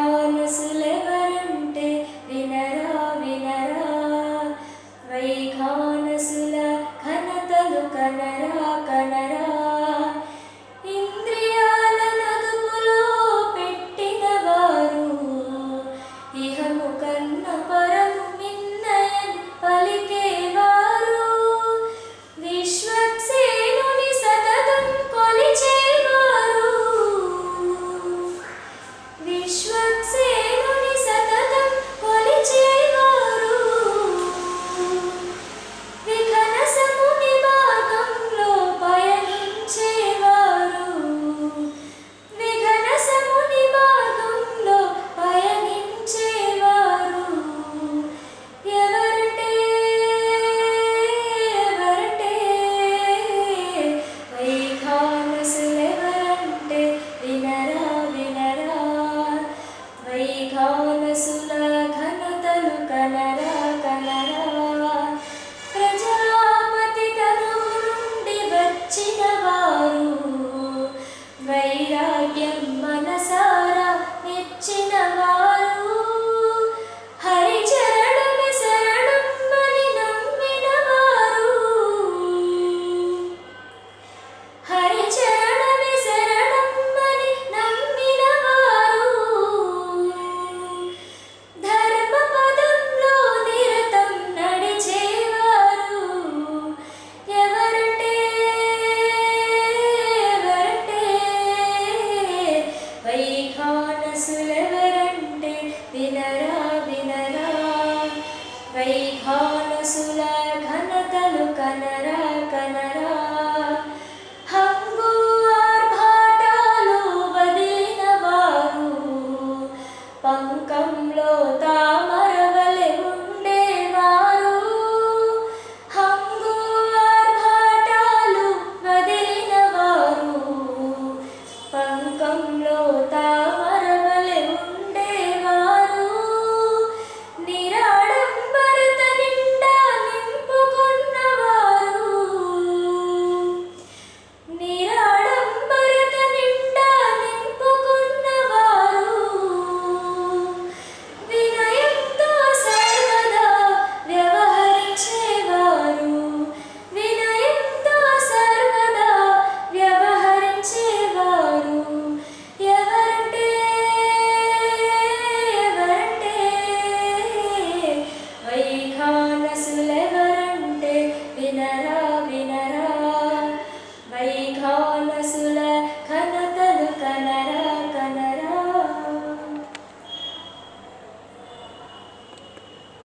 వైఖానసులెవరంటే వినరా వినరా, వైఖానసుల ఘనతలు కనరా కనరా. ఇంద్రియాల నదుపులో పెట్టిన వారు ఇహము కన్న పరము మిన్నయన్ పలికేవారు. విశ్వక్సేనుని సతతం కొలిచేవారు, విశ్వక్సేనుని సతతం కొలిచేవారు. విఘనసముని మార్గంలో పయనించేవారు, విఘనసముని మార్గంలో పయనించేవారు. ఎవరంటే ఎవరంటే వైఖానసులెవరంటే వినరా వినరా, వైఖానసుల ఘనతలు కనరా కనరా. ప్రజాపతి తనువు నుండి వచ్చిన వారు వైరాగ్యం మనసారా మెచ్చిన వారు. హరిచరణమే శరణమని నమ్మిన వారు, హరిచరణమే శరణమని నమ్మిన వారు. ధర్మ పదంలో నిరతం నడిచేవారు. ఎవరంటే ఎవరంటే వైఖానసులెవరంటే వినరా వినరా, వైఖానసుల ఘనతలు కనరా కనరా. హంగు ఆర్భాటాలు వదిలిన వారు పంకంలో తామరవలె ఉండేవారు. హంగు ఆర్భాటాలు వదిలిన వారు పంకంలో తామరవలె ఉండేవారు. నిరాడంబరత నిండా నింపుకున్నవారు, నిరాడంబరత నిండా నింపుకున్నవారు. వినయంతో సర్వదా వ్యవహరించేవారు, వినయంతో సర్వదా వ్యవహరించేవారు. ఎవరంటే ఎవరంటే వైఖానసులెవరంటే వినరా వినరా, వైఖానసుల ఘనతలు కనరా.